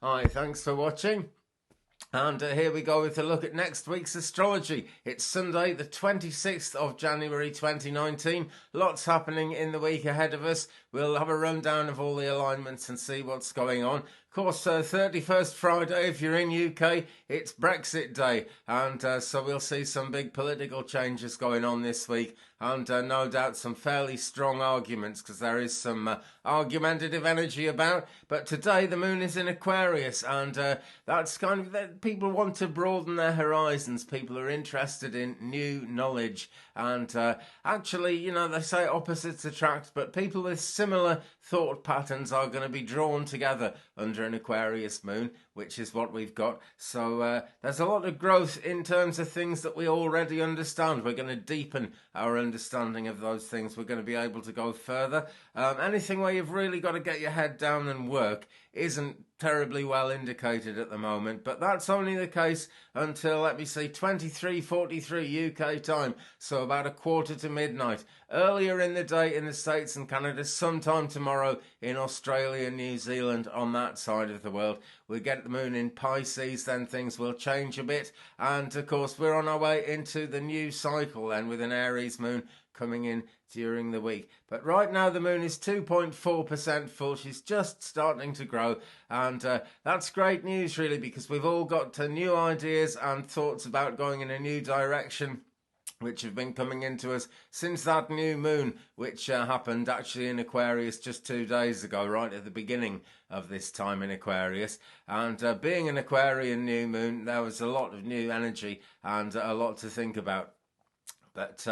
Hi, thanks for watching. And here we go with a look at next week's astrology. It's Sunday, the 26th of January 2019. Lots happening in the week ahead of us. We'll have a rundown of all the alignments and see what's going on. Of course, 31st Friday, if you're in UK, it's Brexit Day. And so we'll see some big political changes going on this week. And no doubt some fairly strong arguments, because there is some argumentative energy about. But today the moon is in Aquarius, and that's kind of that people want to broaden their horizons. People are interested in new knowledge. And actually, you know, they say opposites attract, but people with similar thought patterns are going to be drawn together under an Aquarius moon, which is what we've got. So there's a lot of growth in terms of things that we already understand. We're going to deepen our understanding of those things. We're going to be able to go further. Anything where you've really got to get your head down and work isn't terribly well indicated at the moment, but that's only the case until, let me see, 23:43 UK time, so about a quarter to midnight. Earlier in the day in the States and Canada, sometime tomorrow in Australia and New Zealand on that side of the world. We get the moon in Pisces, then things will change a bit, and of course we're on our way into the new cycle then with an Aries moon coming in during the week. But right now the moon is 2.4% full. She's just starting to grow, and that's great news really, because we've all got new ideas and thoughts about going in a new direction, which have been coming into us since that new moon, which happened actually in Aquarius just 2 days ago, right at the beginning of this time in Aquarius. And being an Aquarian new moon, there was a lot of new energy and a lot to think about. But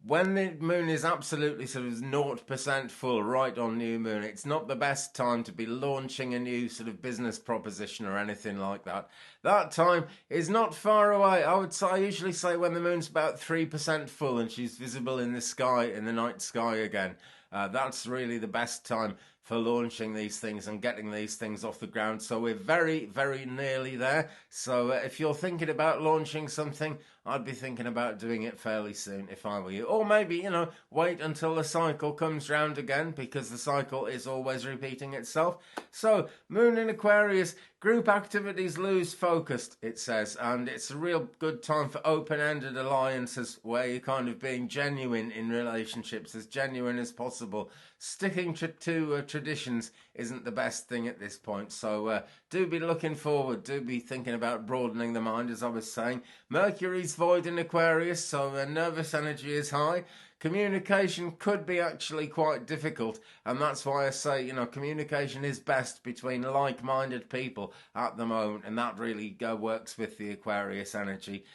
when the moon is absolutely sort of 0% full right on new moon, it's not the best time to be launching a new sort of business proposition or anything like that. That time is not far away. I usually say when the moon's about 3% full and she's visible in the sky, in the night sky again. That's really the best time for launching these things and getting these things off the ground. So we're very, very nearly there. So if you're thinking about launching something, I'd be thinking about doing it fairly soon if I were you. Or maybe, you know, wait until the cycle comes round again, because the cycle is always repeating itself. So moon in Aquarius, group activities lose focus, it says, and it's a real good time for open-ended alliances where you're kind of being genuine in relationships, as genuine as possible. Sticking to traditions isn't the best thing at this point, so do be looking forward, do be thinking about broadening the mind, as I was saying. Mercury's void in Aquarius, so nervous energy is high. Communication could be actually quite difficult, and that's why I say, you know, communication is best between like-minded people at the moment, and that really works with the Aquarius energy.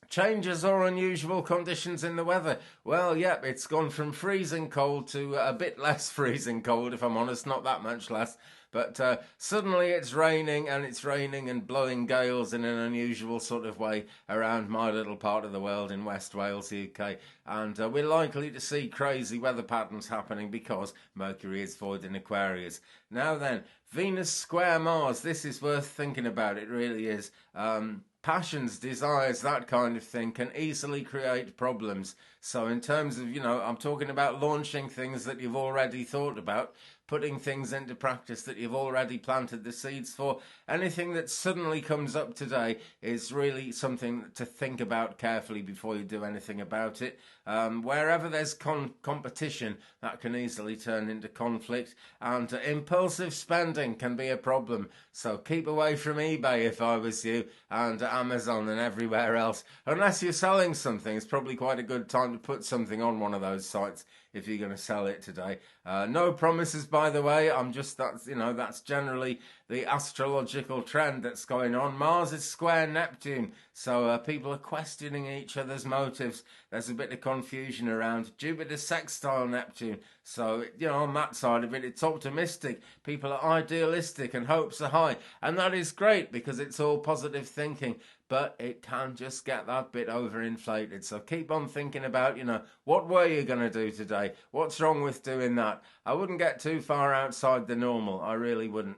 Changes or unusual conditions in the weather. Well, yep, it's gone from freezing cold to a bit less freezing cold, if I'm honest, not that much less. But suddenly it's raining and blowing gales in an unusual sort of way around my little part of the world in West Wales, UK. And we're likely to see crazy weather patterns happening because Mercury is void in Aquarius. Now then, Venus square Mars. This is worth thinking about, it really is. Passions, desires, that kind of thing can easily create problems. So in terms of, you know, I'm talking about launching things that you've already thought about, putting things into practice that you've already planted the seeds for. Anything that suddenly comes up today is really something to think about carefully before you do anything about it. Wherever there's competition, that can easily turn into conflict, and impulsive spending can be a problem. So keep away from eBay if I was you, and Amazon and everywhere else. Unless you're selling something, it's probably quite a good time to put something on one of those sites if you're going to sell it today. No promises, by the way. That's generally the astrological trend that's going on. Mars is square Neptune, so people are questioning each other's motives. There's a bit of confusion around. Jupiter sextile Neptune, so, you know, on that side of it, it's optimistic. People are idealistic and hopes are high, and that is great because it's all positive thinking. But it can just get that bit overinflated. So keep on thinking about, you know, what were you going to do today? What's wrong with doing that? I wouldn't get too far outside the normal. I really wouldn't.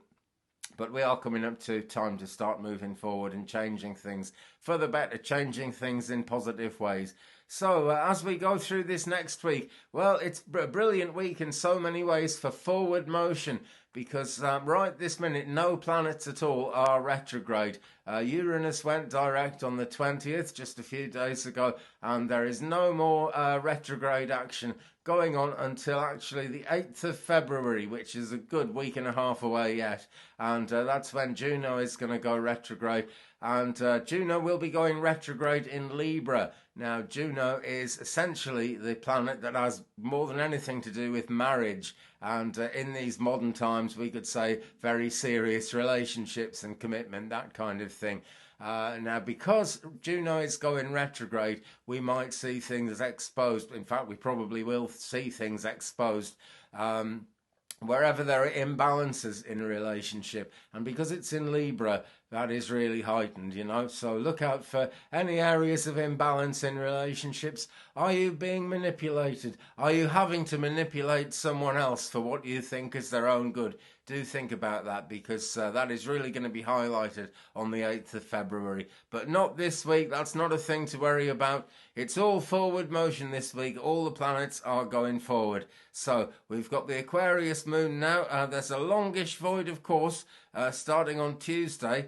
But we are coming up to time to start moving forward and changing things for the better, changing things in positive ways. So as we go through this next week, well, it's a brilliant week in so many ways for forward motion, because right this minute no planets at all are retrograde. Uranus went direct on the 20th, just a few days ago, and there is no more retrograde action going on until actually the 8th of February, which is a good week and a half away yet. And that's when Juno is going to go retrograde. And Juno will be going retrograde in Libra. Now, Juno is essentially the planet that has more than anything to do with marriage. And in these modern times, we could say very serious relationships and commitment, that kind of thing. Now, because Juno is going retrograde, we might see things exposed. In fact, we probably will see things exposed wherever there are imbalances in a relationship. And because it's in Libra, that is really heightened, you know. So look out for any areas of imbalance in relationships. Are you being manipulated? Are you having to manipulate someone else for what you think is their own good? Do think about that, because that is really going to be highlighted on the 8th of February. But not this week. That's not a thing to worry about. It's all forward motion this week. All the planets are going forward. So we've got the Aquarius moon now. There's a longish void, of course, starting on Tuesday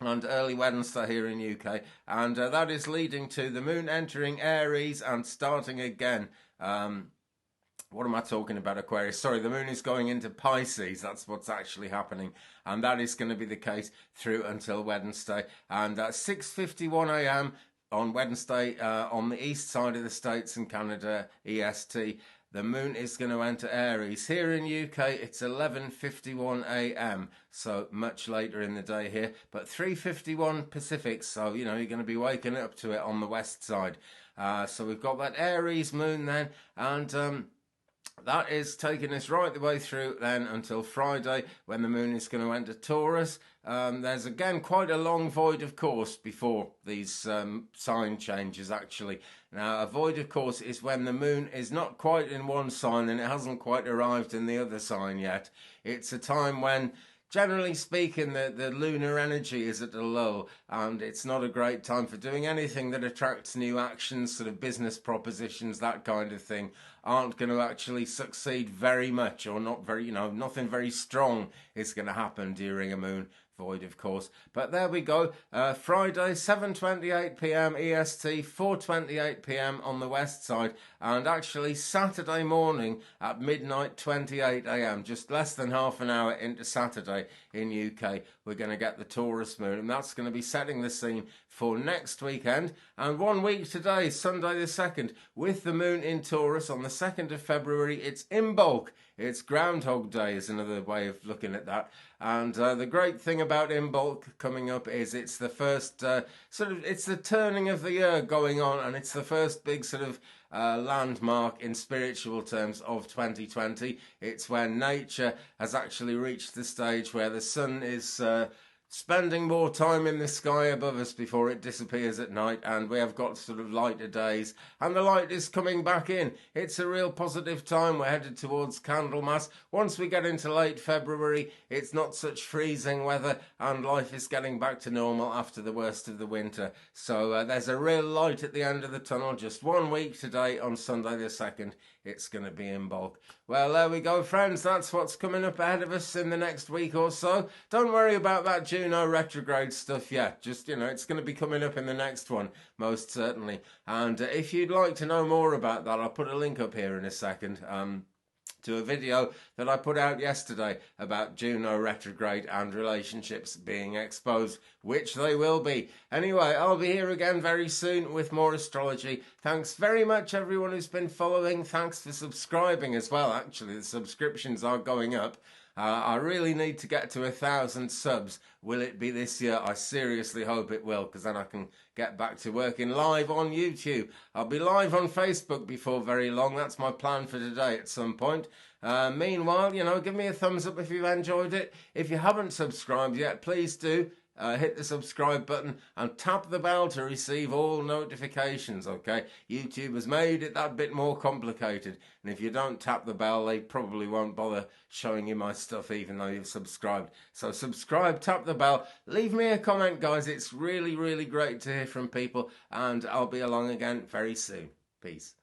and early Wednesday here in UK, and that is leading to the moon entering Aries and starting again. What am I talking about, Aquarius? Sorry, the moon is going into Pisces. That's what's actually happening. And that is going to be the case through until Wednesday. And at 6:51 a.m. on Wednesday, on the east side of the States and Canada, EST, the moon is going to enter Aries. Here in UK, it's 11:51 a.m., so much later in the day here, but 3:51 Pacific, so, you know, you're going to be waking up to it on the west side. So we've got that Aries moon then, and that is taking us right the way through then until Friday, when the moon is going to enter Taurus. There's again quite a long void, of course, before these sign changes actually. Now, a void, of course, is when the moon is not quite in one sign and it hasn't quite arrived in the other sign yet. It's a time when, generally speaking, the lunar energy is at a lull, and it's not a great time for doing anything that attracts new actions. Sort of business propositions, that kind of thing, aren't going to actually succeed very much, or not very, you know, nothing very strong is going to happen during a moon void, of course. But there we go. Friday, 7:28 p.m. EST, 4:28 p.m. on the west side, and actually Saturday morning at midnight 28 a.m., just less than half an hour into Saturday in UK, we're going to get the Taurus moon, and that's going to be setting the scene for next weekend. And 1 week today, Sunday the 2nd, with the moon in Taurus on the 2nd of February, it's in bulk. It's Groundhog Day is another way of looking at that. And the great thing about Imbolc coming up is it's the first it's the turning of the year going on, and it's the first big sort of landmark in spiritual terms of 2020. It's when nature has actually reached the stage where the sun is spending more time in the sky above us before it disappears at night, and we have got sort of lighter days, and the light is coming back in. It's a real positive time. We're headed towards Candlemas. Once we get into late February, it's not such freezing weather, and life is getting back to normal after the worst of the winter. So there's a real light at the end of the tunnel. Just 1 week today on Sunday the 2nd, it's going to be in bulk. Well, there we go, friends. That's what's coming up ahead of us in the next week or so. Don't worry about that Juno retrograde stuff yet. Just, you know, it's going to be coming up in the next one, most certainly. And if you'd like to know more about that, I'll put a link up here in a second to a video that I put out yesterday about Juno retrograde and relationships being exposed, which they will be. Anyway, I'll be here again very soon with more astrology. Thanks very much, everyone who's been following. Thanks for subscribing as well. Actually, the subscriptions are going up. I really need to get to 1,000 subs. Will it be this year? I seriously hope it will, because then I can get back to working live on YouTube. I'll be live on Facebook before very long. That's my plan for today at some point. Meanwhile, you know, give me a thumbs up if you've enjoyed it. If you haven't subscribed yet, please do. Hit the subscribe button and tap the bell to receive all notifications, okay? YouTube has made it that bit more complicated, and if you don't tap the bell, they probably won't bother showing you my stuff even though you've subscribed. So subscribe, tap the bell, leave me a comment, guys. It's really, really great to hear from people, and I'll be along again very soon. Peace.